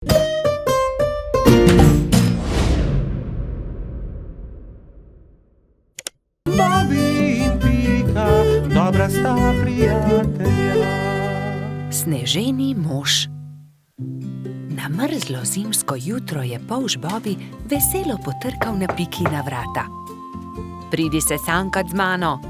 Bobby in Pika, dobra sta prijatelja. Sneženi mož. Na mrzlo zimsko jutro je polž Bobby veselo potrkal na Pikina vrata. Pridi se sankat z mano.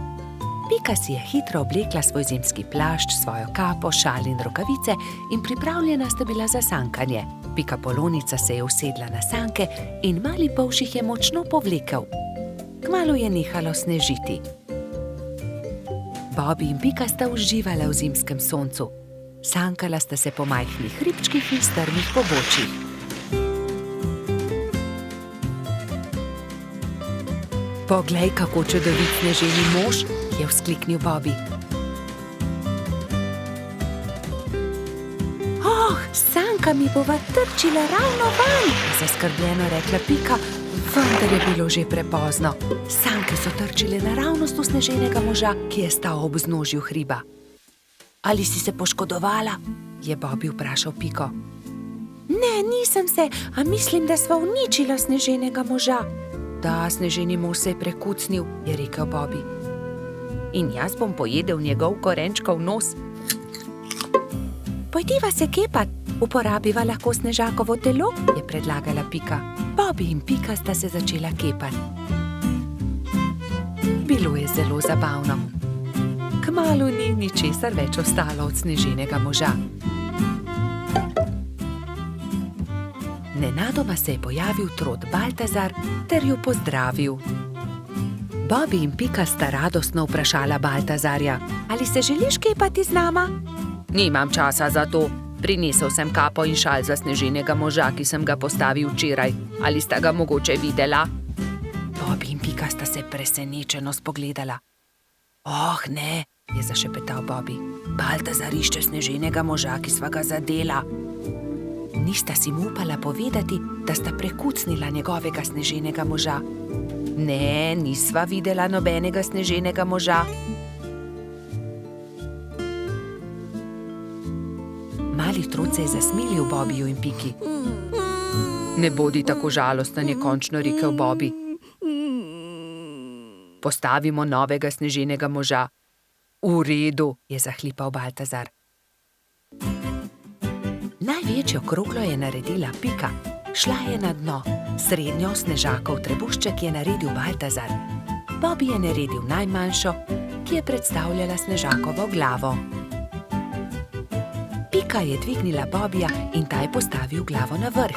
Pika si je hitro oblekla svoj zimski plašč, svojo kapo, šal in rokavice in pripravljena sta bila za sankanje. Pika Polonica se je usedla na sanke in mali polž jih je močno povlekel. Kmalu je nehalo snežiti. Bobby in Pika sta uživala v zimskem soncu. Sankala sta se po majhnih hribčkih in strmih pobočjih. Poglej, kako čudovit sneženi mož, je vzkliknil Bobby. Oh, sanka mi bova trčila ravno van, je zaskrbljeno rekla Pika, vendar je bilo že prepozno. Sanke so trčile naravnost v sneženega moža, ki je stal ob vznožju hriba. Ali si se poškodovala? Je Bobby vprašal Piko. Ne, nisem se, a mislim, da sva uničila sneženega moža. Da, sneženi mož se je prekucnil, je rekel Bobby. In jaz bom pojedel njegov korenčkov nos. Pojdiva se kepat, uporabiva lahko snežakovo telo, je predlagala Pika. Bobby in Pika sta se začela kepat. Bilo je zelo zabavno. Kmalu ni ničesar več ostalo od sneženega moža. Nenadoma se je pojavil trod Baltazar ter jo pozdravil. Bobby in Pika sta radostno vprašala Baltazarja, ali se želiš kepati z nama? Nimam časa za to. Prinesel sem kapo in šal za sneženega moža, ki sem ga postavil včeraj. Ali sta ga mogoče videla? Bobby in Pika sta se presenečeno spogledala. Oh, ne, je zašepetal Bobby. Baltazar išče sneženega moža, ki sva ga zadela. Nista si mu upala povedati, da sta prekucnila njegovega sneženega moža. Ne, nisva videla nobenega sneženega moža. Mali trud se je zasmilil Bobbyju in Piki. Ne bodi tako žalosten, je končno rekel Bobby. Postavimo novega sneženega moža. V redu, je zahlipal Baltazar. Največjo kroglo je naredila Pika. Šla je na dno. Srednjo snežakov trebušček je naredil Baltazar. Bobby je naredil najmanjšo, ki je predstavljala snežakovo glavo. Pika je dvignila Bobbyja in ta je postavil glavo na vrh.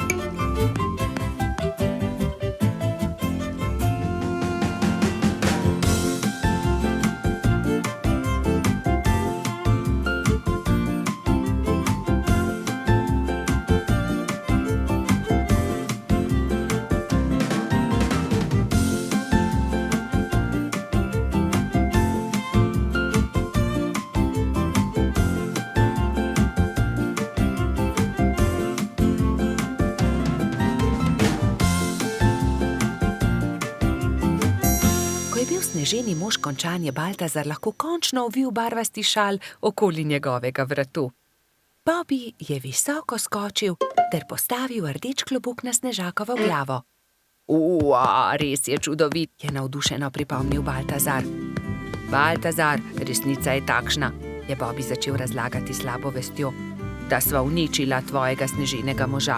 Sneženi mož končan je Baltazar lahko končno ovil barvasti šal okoli njegovega vratu. Bobby je visoko skočil ter postavil rdeč klobuk na snežakovo glavo. Res je čudovit, je navdušeno pripomnil Baltazar. Baltazar, resnica je takšna, je Bobby začel razlagati slabo vestjo, da sva uničila tvojega sneženega moža.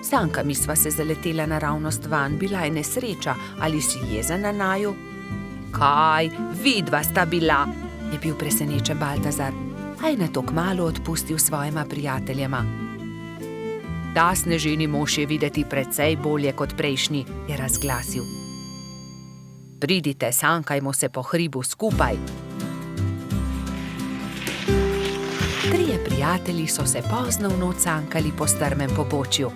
Sankami sva se zaletela naravnost van, bila je nesreča, ali si jezen na naju? Kaj, vidva sta bila, je bil presenečen Baltazar, a je nato kmalu odpustil svojima prijateljema. Ta sneženi mož je videti precej bolje kot prejšnji, je razglasil. Pridite, sankajmo se po hribu skupaj. Trije prijatelji so se pozno v noč sankali po strmem pobočju.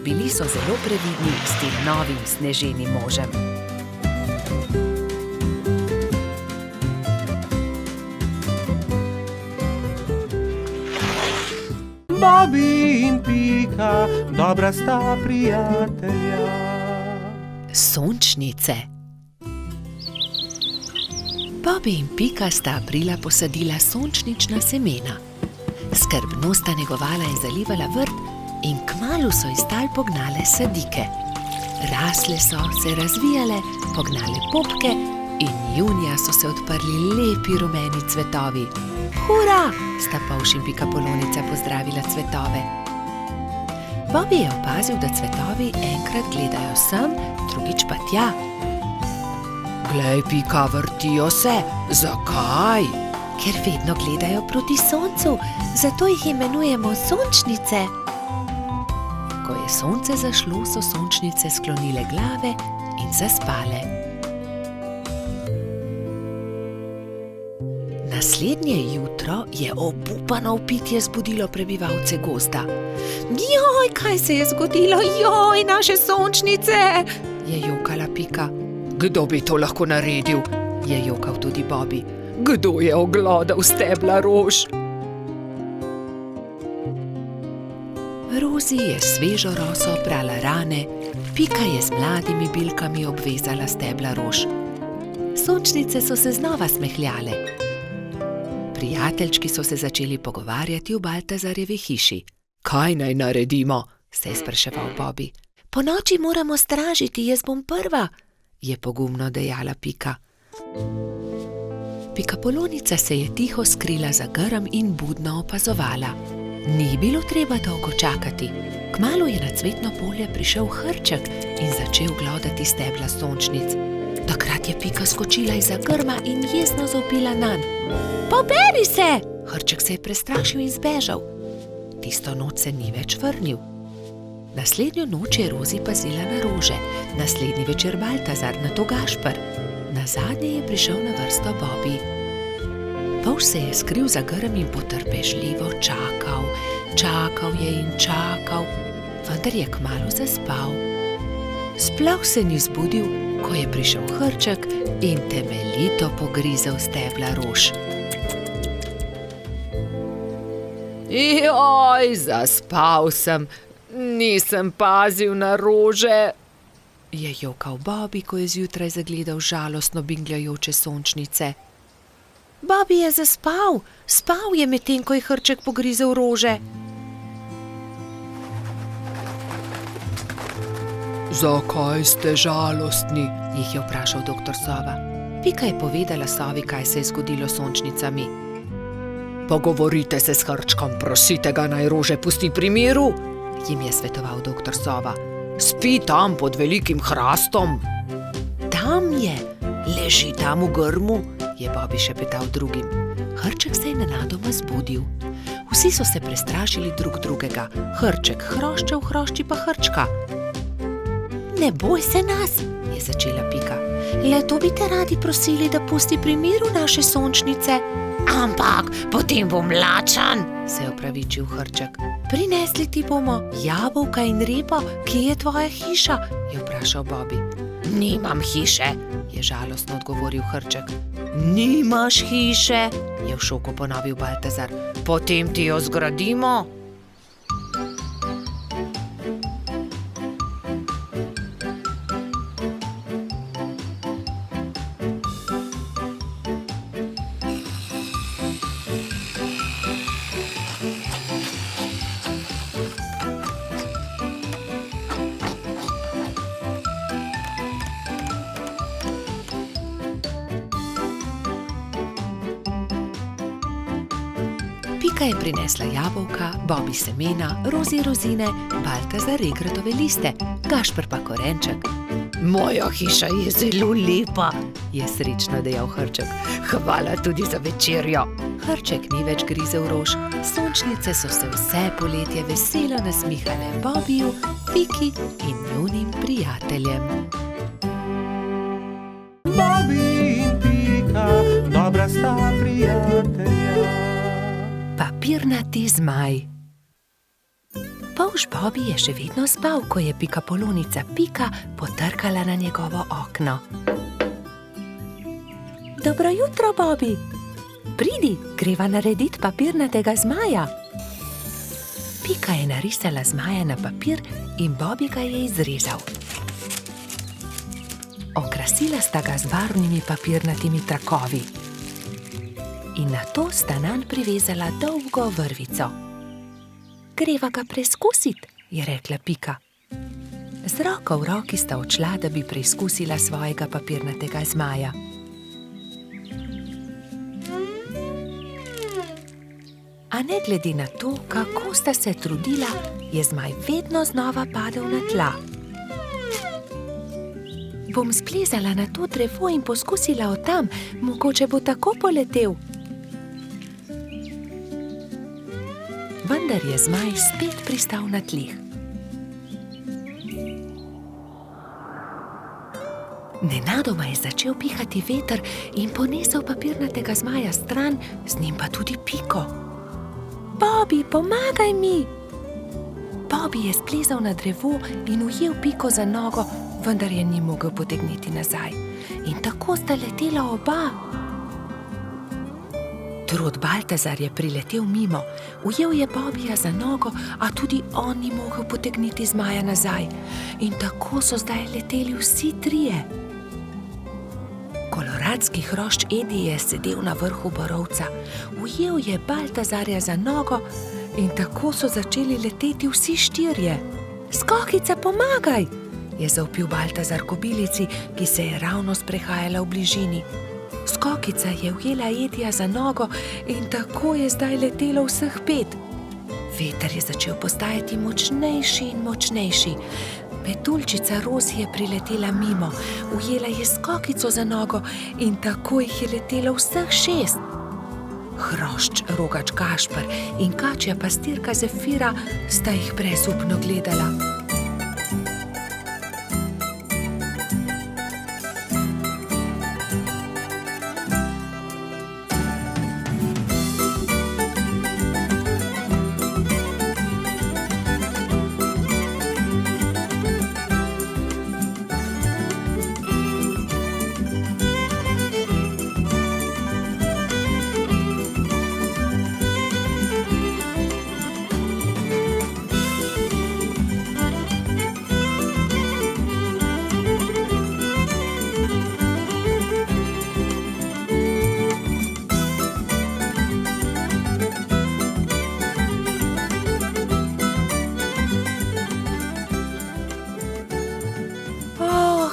Bili so zelo previdni s tem novim sneženim možem. Bobby in Pika, dobra sta prijatelja. Sončnice. Bobby in Pika sta aprila posadila sončnična semena. Skrbno sta negovala in zalivala vrt in kmalu so iz tal pognale sadike. Rasle so, se razvijale, pognale popke in junija so se odprli lepi rumeni cvetovi. Hura! Sta Polž in Pikapolonica pozdravila cvetove. Bobby je opazil, da cvetovi enkrat gledajo sem, drugič pa tja. Glej, Pika, vrtijo se. Zakaj? Ker vedno gledajo proti soncu, zato jih imenujemo sončnice. Ko je sonce zašlo, so sončnice sklonile glave in zaspale. Naslednje jutro je obupano vpitje zbudilo prebivalce gozda. Joj, kaj se je zgodilo? Joj, naše sončnice! Je jokala Pika. Kdo bi to lahko naredil? Je jokal tudi Bobby. Kdo je oglodal stebla rož? Rozi je svežo roso prala rane, Pika je z mladimi bilkami obvezala stebla rož. Sončnice so se znova smehljale. Prijateljčki so se začeli pogovarjati v Baltazarjevi hiši. Kaj naj naredimo? Se je spraševal Bobby. Ponoči moramo stražiti, jaz bom prva, je pogumno dejala Pika. Pikapolonica se je tiho skrila za grm in budno opazovala. Ni bilo treba dolgo čakati. Kmalu je na cvetno polje prišel Hrček in začel glodati stebla sončnic. Takrat je Pika skočila izza grma in jezno zavpila nanj. Poberi se! Hrček se je prestrašil in zbežal. Tisto noč se ni več vrnil. Naslednjo noč je Rozi pazila na rože, naslednji večer Baltazar, nato Gašper. Nazadnje je prišel na vrsto Bobby. Polž se je skril za grm in potrpežljivo čakal. Čakal je in čakal, vendar je kmalu zaspal. Sploh se ni zbudil, ko je prišel Hrček in temeljito pogrizel stebla rož. Joj, zaspal sem, nisem pazil na rože, je jokal Bobby, ko je zjutraj zagledal žalostno bingljajoče sončnice. Bobby je zaspal, spal je medtem, ko je Hrček pogrizel rože. Zakaj ste žalostni? Jih je vprašal doktor Sova. Pika je povedala Sovi, kaj se je zgodilo s sončnicami. Pogovorite se s Hrčkom, prosite ga, naj rože pusti pri miru, jim je svetoval doktor Sova. Spi tam pod velikim hrastom. Tam je, leži tam v grmu, je Bobby šepetal drugim. Hrček se je nenadoma zbudil. Vsi so se prestrašili drug drugega. Hrček hroščev, hrošči pa Hrčka. Ne boj se nas, je začela Pika. Le to bi te radi prosili, da pusti pri miru naše sončnice. Ampak potem bom lačen, se je opravičil Hrček. Prinesli ti bomo jabolka in repo, kje je tvoja hiša, je vprašal Bobby. Nimam hiše, je žalostno odgovoril Hrček. Nimaš hiše, je v šoku ponovil Baltazar. Potem ti jo zgradimo. Pika je prinesla jabolka, Bobby semena, Rozi rozine, Baltazar regratove liste, Gašper pa korenček. Moja hiša je zelo lepa, je srečno dejal Hrček. Hvala tudi za večerjo. Hrček ni več grizel rož, sončnice so se vse poletje veselo nasmihale Bobbyju, Piki in njunim prijateljem. Bobby in Pika, dobra sta prijatelja. Papirnati zmaj. Polž Bobby je še vedno spal, ko je Pikapolonica Pika potrkala na njegovo okno. Dobro jutro, Bobby. Pridi, greva narediti papirnatega zmaja. Pika je narisala zmaja na papir in Bobby ga je izrezal. Okrasila sta ga z barvnimi papirnatimi trakovi. in nato sta nanj privezala dolgo vrvico. Greva ga preizkusit, je rekla Pika. Z roko v roki sta odšla, da bi preizkusila svojega papirnatega zmaja. A ne glede na to, kako sta se trudila, je zmaj vedno znova padel na tla. Bom splezala na to drevo in poskusila od tam, mogoče bo tako poletel. Vendar je zmaj spet pristal na tleh. Nenadoma je začel pihati veter in ponesel papirnatega zmaja stran, z njim pa tudi Piko. Bobby, pomagaj mi! Bobby je splezal na drevo in ujel Piko za nogo, vendar je ni mogel potegniti nazaj. In tako sta letela oba. Trud Baltazar je priletel mimo, ujel je Bobbyja za nogo, a tudi on ni mogel potegniti zmaja nazaj. In tako so zdaj leteli vsi trije. Koloradski hrošč Edi je sedel na vrhu borovca, ujel je Baltazarja za nogo in tako so začeli leteti vsi štirje. Skokica, pomagaj! Je zavpil Baltazar kobilici, ki se je ravno sprehajala v bližini. Skokica je ujela Edija za nogo in tako je zdaj letelo vseh 5. Veter je začel postajati močnejši in močnejši. Metuljčica Rozi je priletela mimo, ujela je Skokico za nogo in tako jih je letelo vseh 6. Hrošč Rogač Gašper in kačja pastirka Zefira sta jih brezupno gledala.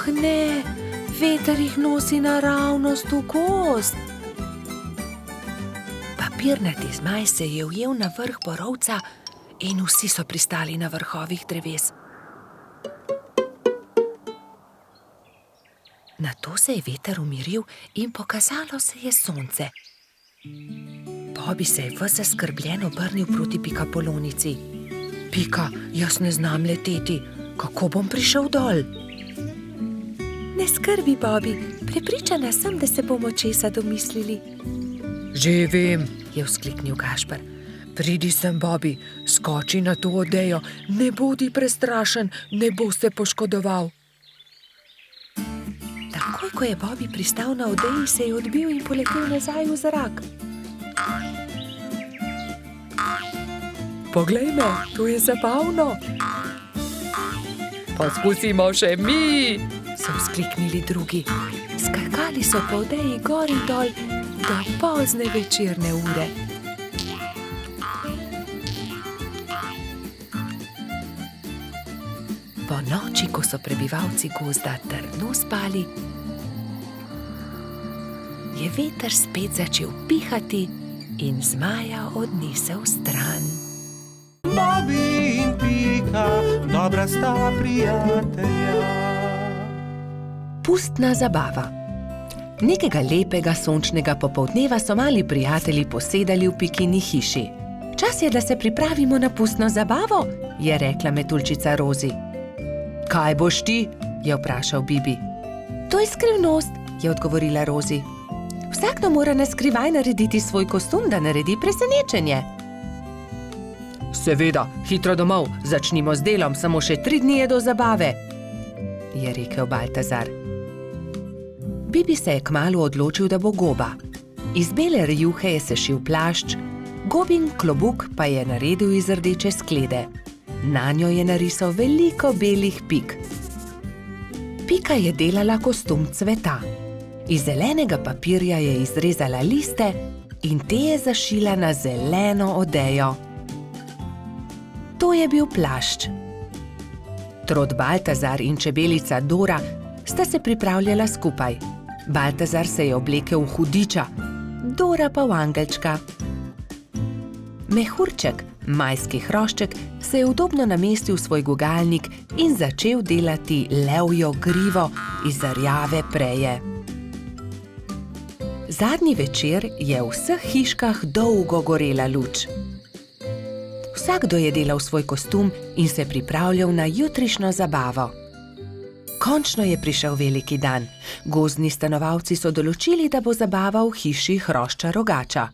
Ne, veter jih nosi naravnost v gozd. Papirnati zmaj se je ujel na vrh borovca in vsi so pristali na vrhovih dreves. Nato se je veter umiril in pokazalo se je sonce. Bobby se je ves zaskrbljen obrnil proti pikapolonici. Pika, jaz ne znam leteti, kako bom prišel dol? Ne skrbi, Bobby, prepričana sem, da se bomo česa domislili. Že vem, je vzkliknil Gašper. Pridi sem, Bobby, skoči na to odejo, ne bodi prestrašen, ne bo se poškodoval. Takoj, ko je Bobby pristal na odeji, se je odbil in poletel nazaj v zrak. Poglej me, to je zabavno. Poskusimo še mi, so vzkliknili drugi. Skakali so po odeji gor in dol do pozne večerne ure. Po noči, ko so prebivalci gozda trdno spali, je veter spet začel pihati in zmaja odnesel stran. Bobby in Pika, dobra sta prijatelja. Pustna zabava. Nekega lepega sončnega popoldneva so mali prijatelji posedali v Pikini hiši. Čas je, da se pripravimo na pustno zabavo, je rekla metuljčica Rozi. Kaj boš ti? Je vprašal Bibi. To je skrivnost, je odgovorila Rozi. Vsakdo mora na skrivaj narediti svoj kostum, da naredi presenečenje. Seveda, hitro domov, začnimo z delom, samo še 3 dni je do zabave, je rekel Baltazar. Bibi se je kmalu odločil, da bo goba. Iz bele rjuhe je sešil plašč, gobin klobuk pa je naredil iz rdeče sklede. Nanjo je narisal veliko belih pik. Pika je delala kostum cveta. Iz zelenega papirja je izrezala liste in te je zašila na zeleno odejo. To je bil plašč. Trod Baltazar in čebelica Dora sta se pripravljala skupaj. Baltazar se je oblekel v hudiča, Dora pa v angelčka. Mehurček, majski hrošček, se je udobno namestil v svoj gugalnik in začel delati levjo grivo iz rjave preje. Zadnji večer je v vseh hiškah dolgo gorela luč. Vsakdo je delal svoj kostum in se pripravljal na jutrišnjo zabavo. Končno je prišel veliki dan. Gozdni stanovalci so določili, da bo zabava v hiši hrošča Rogača.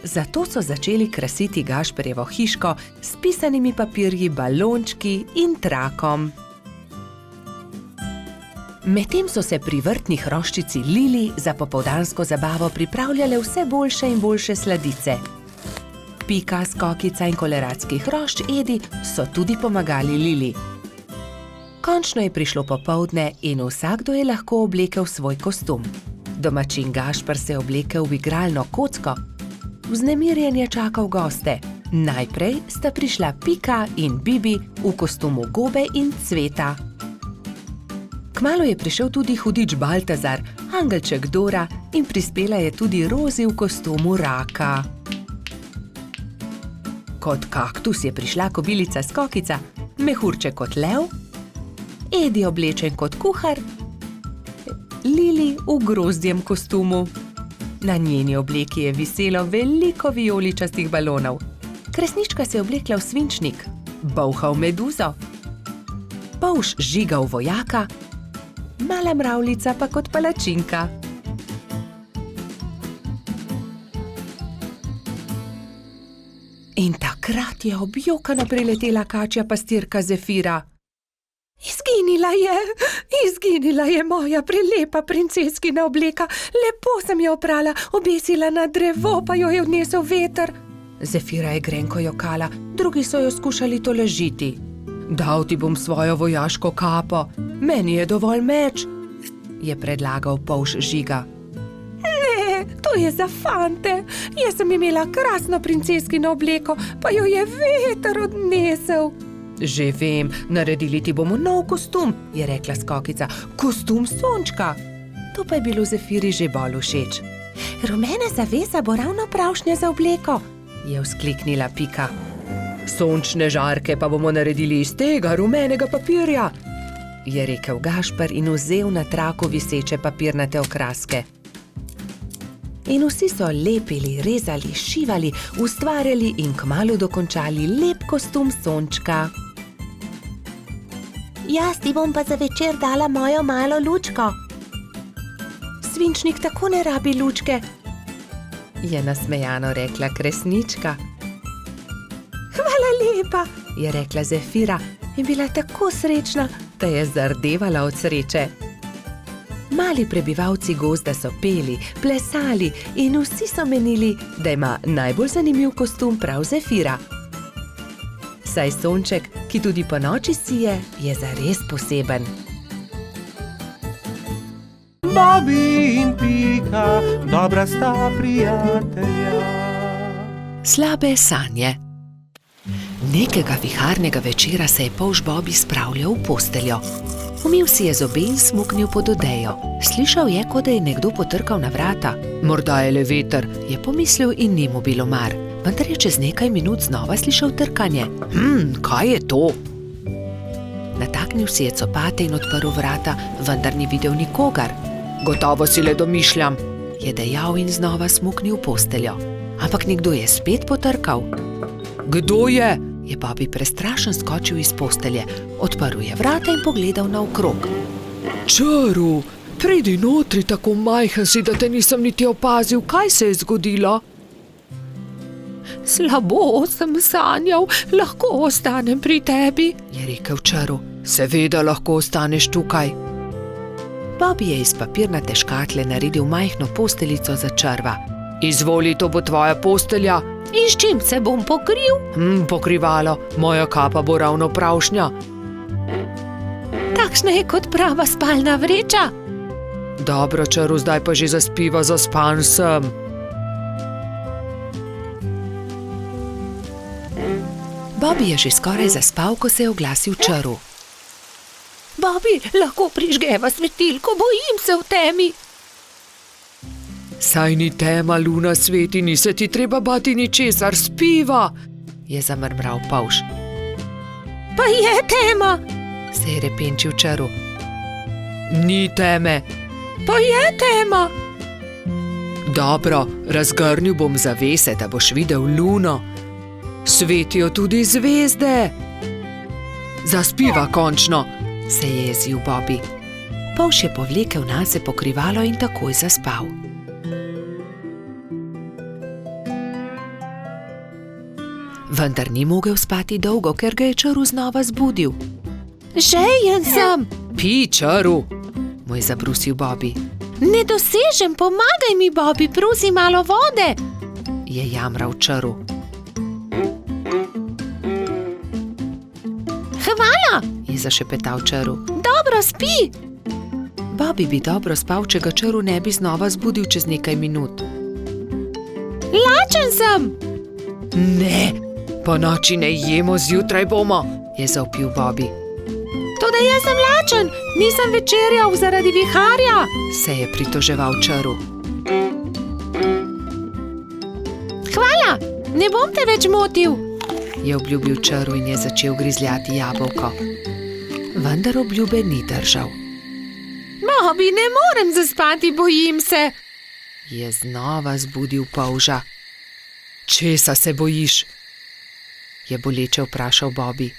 Zato so začeli krasiti Gašperjevo hiško s pisanimi papirji, balončki in trakom. Medtem so se pri vrtni hroščici Lili za popoldansko zabavo pripravljale vse boljše in boljše sladice. Pika, Skokica in koleratski hrošč Edi so tudi pomagali Lili. Končno je prišlo popoldne in vsakdo je lahko oblekel svoj kostum. Domačin Gašper se je oblekel v igralno kocko. Vznemirjen je čakal goste. Najprej sta prišla Pika in Bibi v kostumu gobe in cveta. Kmalu je prišel tudi hudič Baltazar, angelček Dora in prispela je tudi Rozi v kostumu raka. Kot kaktus je prišla kobilica Skokica, mehurček kot lev, Edi oblečen kot kuhar, Lili v grozdjem kostumu. Na njeni obleki je viselo veliko vijoličastih balonov. Kresnička se je oblekla v svinčnik, Bolha v meduzo, Polž Žiga v vojaka, Mala mravljica pa kot palačinka. In takrat je objokano priletela kačja pastirka Zefira. Izginila je moja prelepa princeskina obleka. Lepo sem jo oprala, obesila na drevo, pa jo je odnesel veter. Zefira je grenko jokala, drugi so jo skušali tolažiti. Dal ti bom svojo vojaško kapo, meni je dovolj meč, je predlagal Polž Žiga. Ne, to je za fante. Jaz sem imela krasno princeskino obleko, pa jo je veter odnesel. Že vem, naredili ti bomo nov kostum, je rekla Skokica. Kostum sončka. To pa je bilo Zefiri že bolj všeč. Rumena zavesa bo ravno pravšnja za obleko, je vzkliknila Pika. Sončne žarke pa bomo naredili iz tega rumenega papirja, je rekel Gašper in vzel na traku viseče papirnate okraske. In vsi so lepili, rezali, šivali, ustvarjali in kmalu dokončali lep kostum sončka. Jaz ti bom pa za večer dala mojo malo lučko. Svinčnik tako ne rabi lučke, je nasmejano rekla Kresnička. Hvala lepa, je rekla Zefira in bila tako srečna, da je zardevala od sreče. Mali prebivalci gozda so peli, plesali in vsi so menili, da ima najbolj zanimiv kostum prav Zefira. Saj sonček, ki tudi po noči sije, je zares poseben. Bobi in Pika, dobra sta prijatelja. Slabe sanje. Nekega viharnega večera se je polž Bobi spravljal v posteljo. Umil si je zobe in smuknil pod odejo. Slišal je, kot da je nekdo potrkal na vrata. Morda je le veter, je pomislil in ni mu bilo mar. Vendar je čez nekaj minut znova slišal trkanje. Kaj je to? Nataknil si je copate in odprl vrata, vendar ni videl nikogar. Gotovo si le domišljam, je dejal in znova smuknil v posteljo. Ampak nekdo je spet potrkal. Kdo je? Je Bobi prestrašen skočil iz postelje, odprl je vrata in pogledal naokrog. Čaru, pridi notri, tako majhen si, da te nisem niti opazil, kaj se je zgodilo? Slabo sem sanjal, lahko ostanem pri tebi, je rekel Čaru. Seveda lahko ostaneš tukaj. Bobi je iz papirnate škatle naredil majhno posteljico za Čarva. Izvoli, to bo tvoja postelja. In s čim se bom pokril? Pokrivalo, moja kapa bo ravno pravšnja. Takšna je kot prava spalna vreča. Dobro, Čaru, zdaj pa že zaspiva, zaspan sem. Bobby je že skoraj zaspal, ko se je oglasil črv. Bobby, lahko prižgeva svetilko, bojim se v temi. Saj ni tema, luna sveti, ni se ti treba bati ničesar, spiva, je zamrmral polž. Pa je tema, se je repenčil črv. Ni teme. Pa je tema. Dobro, razgrnil bom zavese, da boš videl luno. Svetijo tudi zvezde. Zaspiva končno, se je jezil Bobby. Polž je povlekel nase pokrivalo in takoj zaspal. Vendar ni mogel spati dolgo, ker ga je črv znova zbudil. Žejen sem. Pij, črv, mu je zabrusil Bobby. Ne dosežem, pomagaj mi, Bobby, prosi malo vode, je jamral črv. Hvala, je zašepetal črv. Dobro spi. Bobby bi dobro spal, če ga črv ne bi znova zbudil čez nekaj minut. Lačen sem. Ne, po noči ne jemo, zjutraj bomo, je zavpil Bobby. Toda jaz sem lačen, nisem večerjal zaradi viharja, se je pritoževal črv. Hvala, ne bom te več motil, je obljubil črv in je začel grizljati jabolko. Vendar obljube ni držal. Bobby, ne morem zaspati, bojim se, je znova zbudil polža. Česa se bojiš? Je boleče vprašal Bobby.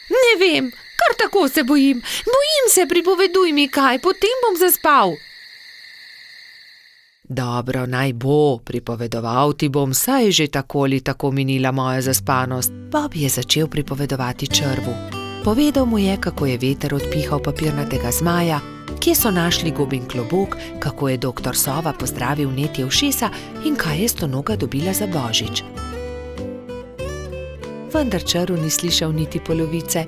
Ne vem, kar tako se bojim. Bojim se, pripoveduj mi kaj, potem bom zaspal. Dobro, naj bo, pripovedoval ti bom, saj je že tako ali tako minila moja zaspanost. Bobby je začel pripovedovati črvu. Povedal mu je, kako je veter odpihal papirnatega zmaja, kje so našli gobin klobuk, kako je doktor Sova pozdravil netje ušesa in kaj je stonoga dobila za božič. Vendar črv ni slišal niti polovice.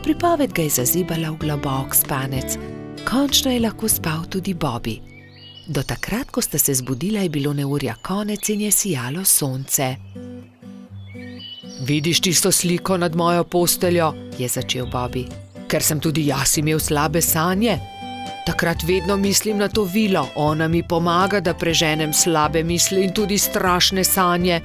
Pripoved ga je zazibala v globok spanec. Končno je lahko spal tudi Bobby. Do takrat, ko sta se zbudila, je bilo neurja konec in je sijalo sonce. Vidiš tisto sliko nad mojo posteljo, je začel Bobby. Ker sem tudi jaz imel slabe sanje. Takrat vedno mislim na to vilo, ona mi pomaga, da preženem slabe misli in tudi strašne sanje.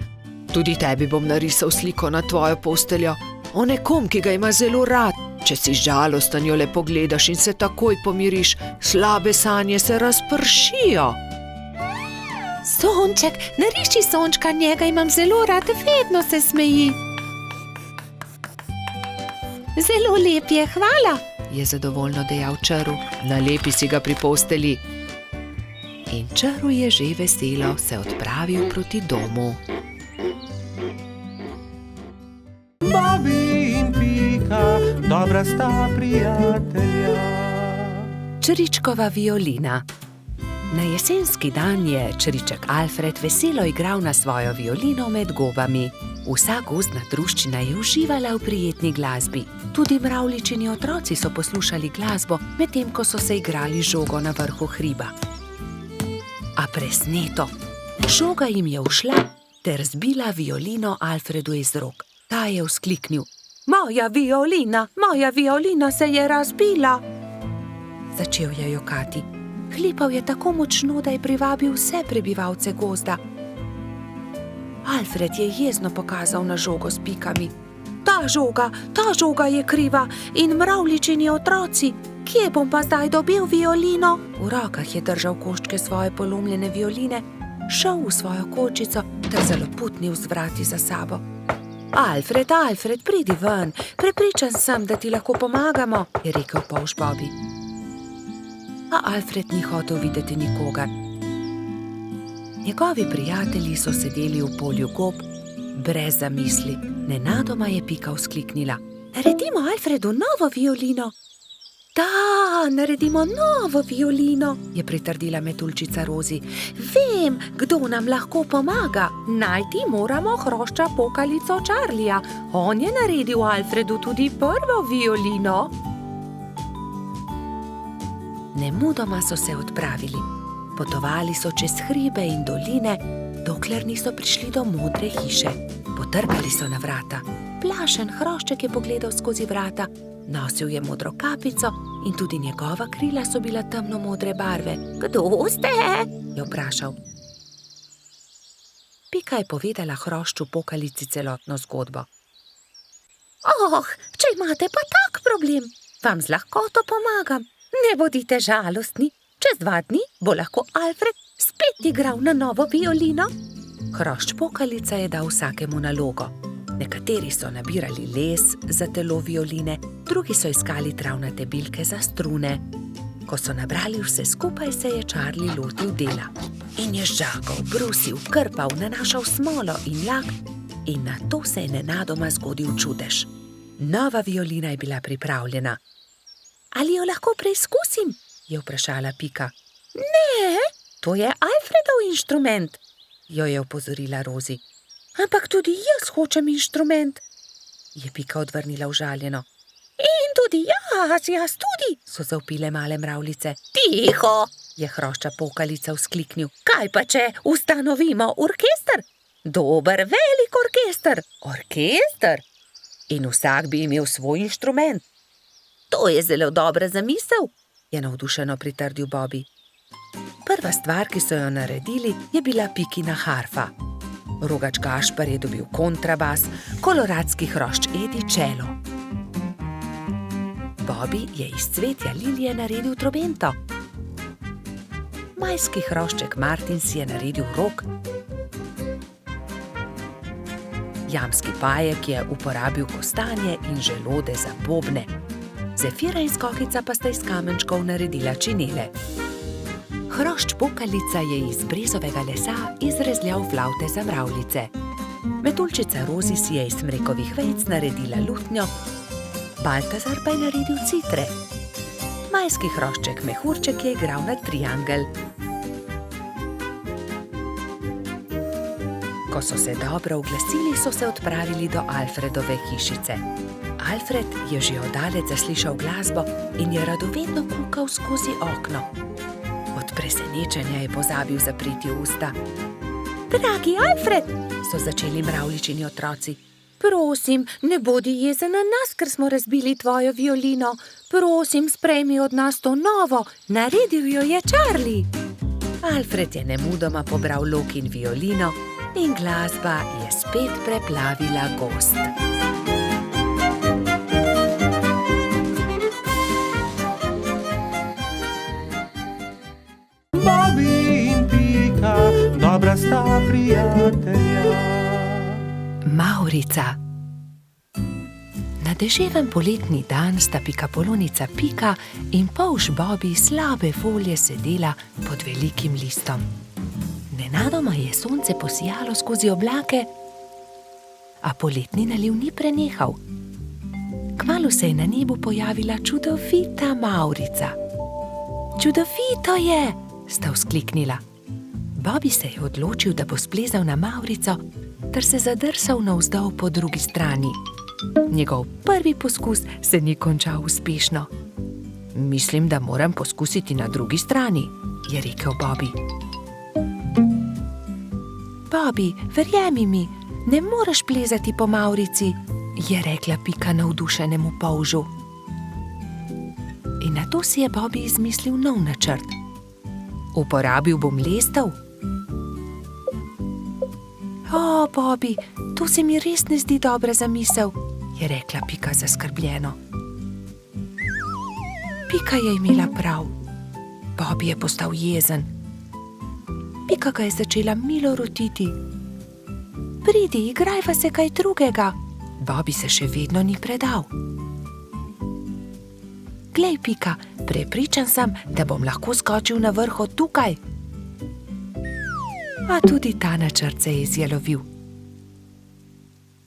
Tudi tebi bom narisal sliko na tvojo posteljo, o nekom, ki ga ima zelo rad. Če si žalosten, jo le pogledaš in se takoj pomiriš, slabe sanje se razpršijo. Sonček, nariši sončka, njega imam zelo rad, vedno se smeji. Zelo lep je, hvala, je zadovoljno dejal črv. Nalepi si ga pri posteli. In črv je že veselo se odpravil proti domu. Bobby in Pika, dobra sta prijatelja. Čričkova violina. Na jesenski dan je čriček Alfred veselo igral na svojo violino med gobami. Vsa gozdna druščina je uživala v prijetni glasbi. Tudi mravljičini otroci so poslušali glasbo, medtem ko so se igrali žogo na vrhu hriba. A presneto, žoga jim je ušla ter zbila violino Alfredu iz rok. Ta je vzkliknil: moja violina se je razbila. Začel je jokati. Hlipal je tako močno, da je privabil vse prebivalce gozda. Alfred je jezno pokazal na žogo s pikami. Ta žoga je kriva in mravljičini otroci. Kje bom pa zdaj dobil violino? V rokah je držal koščke svoje polomljene violine, šel v svojo kočico ter zaloputnil z vrati za sabo. Alfred, pridi ven, prepričan sem, da ti lahko pomagamo, je rekel polž Bobby. A Alfred ni hotel videti nikogar. Njegovi prijatelji so sedeli v polju gob, brez zamisli. Nenadoma je Pika vzkliknila: naredimo Alfredu novo violino. Da, naredimo novo violino, je pritrdila metuljčica Rozi. Vem, kdo nam lahko pomaga. Najti moramo hrošča pokalico Charlija. On je naredil Alfredu tudi prvo violino. Nemudoma so se odpravili. Potovali so čez hribe in doline, dokler niso prišli do modre hiše. Potrkali so na vrata. Uplašen hrošček je pogledal skozi vrata, nosil je modro kapico in tudi njegova krila so bila temno modre barve. Kdo ste? Je vprašal. Pika je povedala hrošču Pokalici celotno zgodbo. Če imate pa tak problem, vam z lahkoto pomagam. Ne bodite žalostni, čez 2 dni bo lahko Alfred spet igral na novo violino. Hrošč Pokalica je dal vsakemu nalogo. Nekateri so nabirali les za telo violine, drugi so iskali travnate bilke za strune. Ko so nabrali vse skupaj, se je Charlie lotil dela. In je žagal, brusil, krpal, nanašal smolo in lak in nato se je nenadoma zgodil čudež. Nova violina je bila pripravljena. Ali jo lahko preizkusim? Je vprašala Pika. Ne, to je Alfredov inštrument, jo je opozorila Rozi. Ampak tudi jaz hočem inštrument, je Pika odvrnila užaljeno. In tudi jaz tudi, so zavpile male mravljice. Tiho, je hrošča Pokalica vzkliknil. Kaj pa če ustanovimo orkester? Dober, velik orkester. Orkester? In vsak bi imel svoj inštrument. To je zelo dobra zamisel, je navdušeno pritrdil Bobby. Prva stvar, ki so jo naredili, je bila Pikina harfa. Rogač Gašper je dobil kontrabas, koloradski hrošč Edi čelo. Bobby je iz cvetja lilije naredil trobento. Majski hrošček Martin si je naredil rog. Jamski pajek je uporabil kostanje in želode za bobne. Zefira in Skokica pa sta iz kamenčkov naredila činele. Hrošč Pokalica je iz brezovega lesa izrezljal flavte za mravljice. Metuljčica Rozi si je iz smrekovih vejic naredila lutnjo, Baltazar pa je naredil citre. Majski hrošček Mehurček je igral na triangel. Ko so se dobro oglasili, so se odpravili do Alfredove hišice. Alfred je že oddaleč zaslišal glasbo in je radovedno kukal skozi okno. Od presenečenja je pozabil zapreti usta. Dragi Alfred, so začeli mravljičini otroci. Prosim, ne bodi jezen na nas, ker smo razbili tvojo violino. Prosim, sprejmi od nas to novo, naredil jo je Charlie. Alfred je nemudoma pobral lok in violino in glasba je spet preplavila gozd. Bobby in Pika, dobra sta prijatelja. Mavrica. Na deževen poletni dan sta pikapolonica Pika in polž Bobby slabe volje sedela pod velikim listom. Nenadoma je sonce posijalo skozi oblake, a poletni naliv ni prenehal. Kmalu se je na nebu pojavila čudovita Mavrica. Čudovito je, sta vzkliknila. Bobby se je odločil, da bo splezal na Mavrico ter se zadrsal navzdol po drugi strani. Njegov prvi poskus se ni končal uspešno. Mislim, da moram poskusiti na drugi strani, je rekel Bobby. Bobby, verjemi mi, ne moreš plezati po Mavrici, je rekla Pika navdušenemu polžu. In nato si je Bobby izmislil nov načrt. Uporabil bom lestev. O, Bobby, to se mi res ne zdi dobra zamisel, je rekla Pika zaskrbljeno. Pika je imela prav. Bobby je postal jezen. Pika ga je začela milo rotiti. Pridi, igrajva se kaj drugega. Bobby se še vedno ni predal. Glej, Pika, prepričan sem, da bom lahko skočil na vrh od tukaj. A tudi ta načrt se je izjalovil.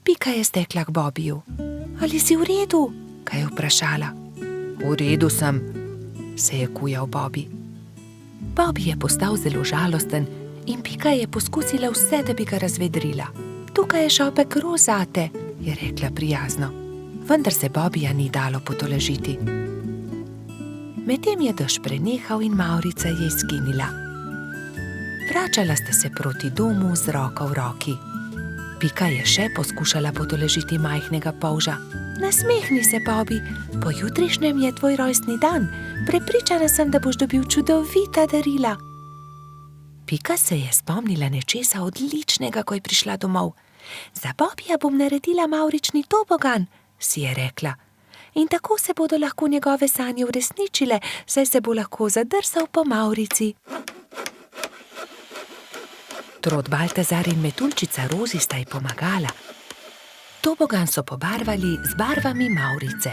Pika je stekla k Bobbyju. Ali si v redu? Kaj je vprašala. V redu sem, se je kujal Bobby. Bobby je postal zelo žalosten in Pika je poskusila vse, da bi ga razvedrila. Tukaj je šopek rož zate, je rekla prijazno. Vendar se Bobbyja ni dalo potolažiti. Medtem je dež prenehal in Mavrica je izginila. Vračala sta se proti domu z roko v roki. Pika je še poskušala potolažiti majhnega polža. Nasmehni se, Bobby, po jutrišnjem je tvoj rojstni dan. Prepričana sem, da boš dobil čudovita darila. Pika se je spomnila nečesa odličnega, ko je prišla domov. Za Bobbyja bom naredila mavrični tobogan, si je rekla. In tako se bodo lahko njegove sanje uresničile, saj se bo lahko zadrsal po mavrici. Trod Baltazar in metuljčica Rozi sta ji pomagala. Tobogan so pobarvali z barvami mavrice.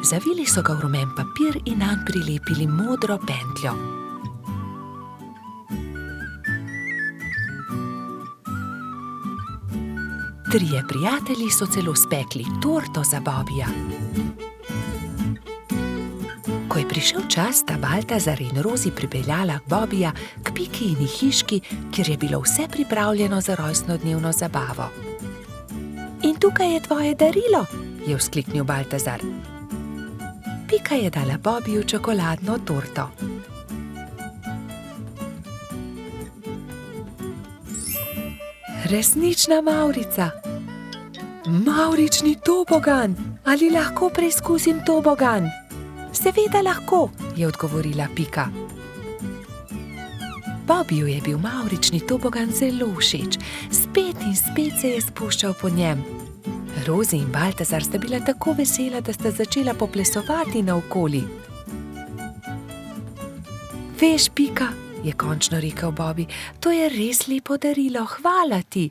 Zavili so ga v rumen papir in nanj prilepili modro pentljo. Trije prijatelji so celo spekli torto za Bobbyja. Ko je prišel čas, sta Baltazar in Rozi pripeljala Bobbyja k Pikini hiški, kjer je bilo vse pripravljeno za rojstnodnevno zabavo. In tukaj je tvoje darilo, je vzkliknil Baltazar. Pika je dala Bobbyju čokoladno torto. Resnična mavrica. Mavrični tobogan. Ali lahko preizkusim tobogan? Seveda lahko, je odgovorila Pika. Bobbyju je bil mavrični tobogan zelo všeč. Spet in spet se je spuščal po njem. Rozi in Baltazar sta bila tako vesela, da sta začela poplesovati naokoli. Veš, Pika, je končno rekel Bobby, to je res lepo darilo, hvala ti.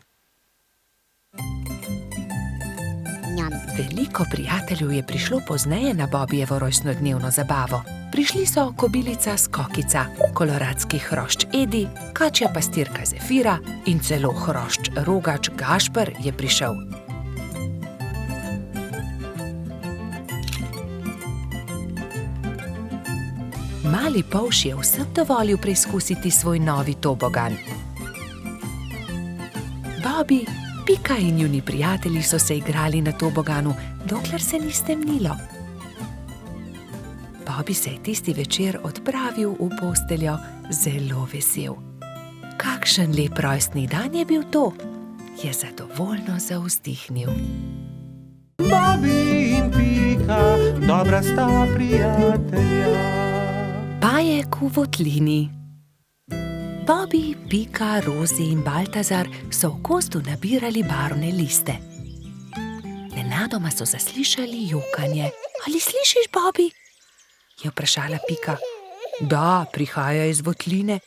Veliko prijateljev je prišlo pozneje na Bobbyjevo rojstnodnevno zabavo. Prišli so kobilica Skokica, koloradski hrošč Edi, kačja pastirka Zefira in celo hrošč Rogač Gašper je prišel. Mali polž je vsem dovolil preizkusiti svoj novi tobogan. Bobby, Pika in njuni prijatelji so se igrali na toboganu, dokler se ni stemnilo. Bobby se je tisti večer odpravil v posteljo zelo vesel. Kakšen lep rojstni dan je bil to, je zadovoljno zavzdihnil. Bobby in Pika, dobra sta prijatelja. Pajek v votlini. Bobby, Pika, Rozi in Baltazar so v gozdu nabirali barvne liste. Nenadoma so zaslišali jokanje. Ali slišiš, Bobby? Je vprašala Pika. Da, prihaja iz votline.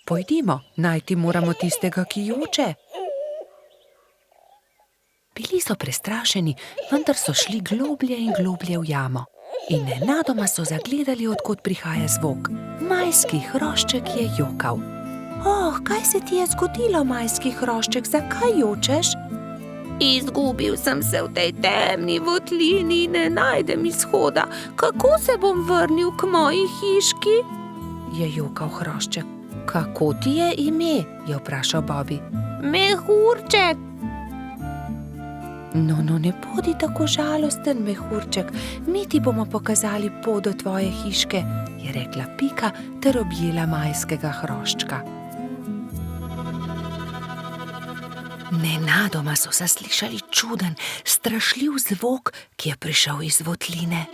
Pojdimo, najti moramo tistega, ki joče. Bili so prestrašeni, vendar so šli globlje in globlje v jamo. In nenadoma so zagledali, od kod prihaja zvok. Majski hrošček je jokal. Oh, kaj se ti je zgodilo, majski hrošček, zakaj jočeš? Izgubil sem se v tej temni votlini in ne najdem izhoda. Kako se bom vrnil k moji hiški? Je jokal hrošček. Kako ti je ime? Je vprašal Bobby. Mehurček. No, ne bodi tako žalosten, mehurček. Mi ti bomo pokazali pot do tvoje hiške, je rekla Pika ter objela majskega hroščka. Nenadoma so zaslišali čuden, strašljiv zvok, ki je prišel iz votline.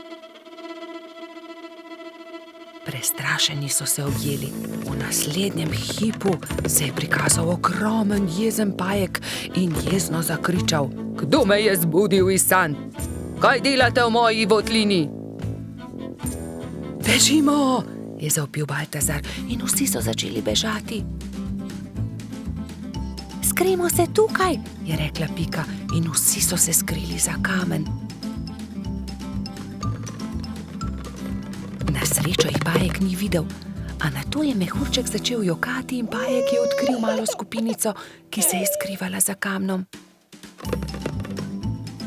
Prestrašeni so se objeli. V naslednjem hipu se je prikazal ogromen jezen pajek in jezno zakričal. Kdo me je zbudil iz sanj? Kaj delate v moji votlini? Bežimo, je zavpil Baltazar in vsi so začeli bežati. Skrimo se tukaj, je rekla Pika in vsi so se skrili za kamen. Na srečo jih pajek ni videl, a nato je mehurček začel jokati in pajek je odkril malo skupinico, ki se je skrivala za kamnom.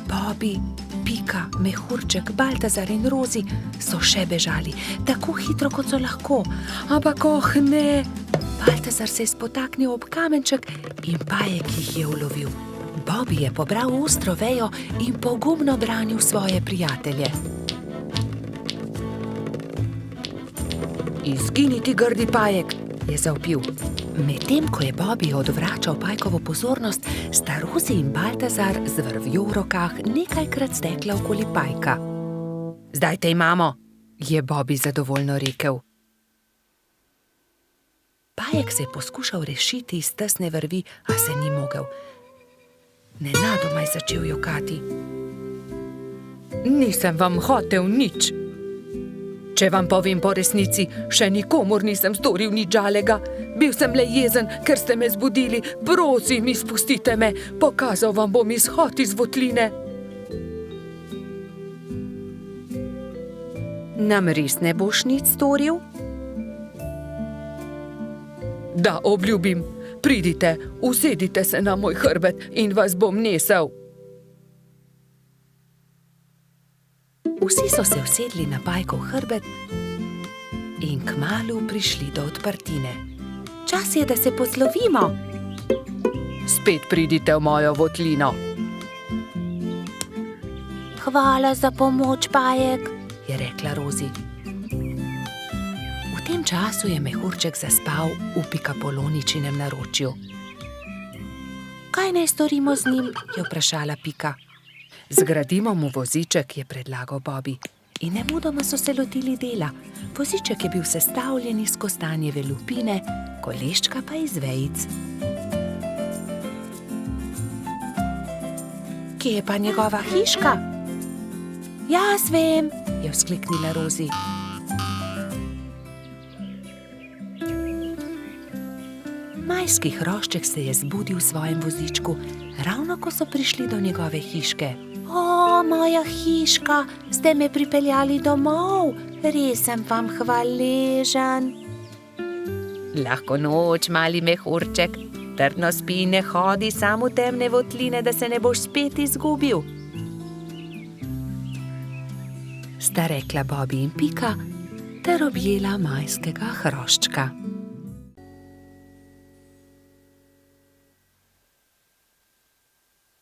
Bobby, Pika, mehurček, Baltazar in Rozi so še bežali, tako hitro, kot so lahko. Ampak ne! Baltazar se je spotaknil ob kamenček in pajek jih je ulovil. Bobby je pobral ostro vejo in pogumno branil svoje prijatelje. Izgini ti, grdi pajek, je zavpil. Medtem ko je Bobby odvračal pajkovo pozornost, sta Rozi in Baltazar z vrvjo v rokah nekajkrat stekla okoli pajka. Zdaj te imamo, je Bobby zadovoljno rekel. Pajek se je poskušal rešiti iz tesne vrvi, a se ni mogel. Nenadoma je začel jokati. Nisem vam hotel nič. Če vam povem po resnici, še nikomur nisem storil nič žalega. Bil sem le jezen, ker ste me zbudili. Prosim, izpustite me, pokazal vam bom izhod iz votline. Nam res ne boš nič storil? Da, obljubim. Pridite, usedite se na moj hrbet in vas bom nesel. Vsi so se usedli na pajkov hrbet in kmalu prišli do odprtine. Čas je, da se poslovimo. Spet pridite v mojo votlino. Hvala za pomoč, Pajek, je rekla Rozi. V tem času je mehurček zaspal v Pikapoloničinem naročju. Kaj naj storimo z njim, je vprašala Pika. Zgradimo mu voziček, je predlagal Bobby. In nemudoma so se lotili dela. Voziček je bil sestavljen iz kostanjeve lupine, koleščka pa iz vejic. Kje je pa njegova hiška? Jaz vem, je vzkliknila Rozi. Majski hrošček se je zbudil v svojem vozičku, ravno ko so prišli do njegove hiške. O, moja hiška, ste me pripeljali domov, res sem vam hvaležen. Lahko noč, mali mehurček, trdno spi in ne hodi samo v temne votline, da se ne boš spet izgubil. Sta rekla Bobby in Pika ter objela majskega hroščka.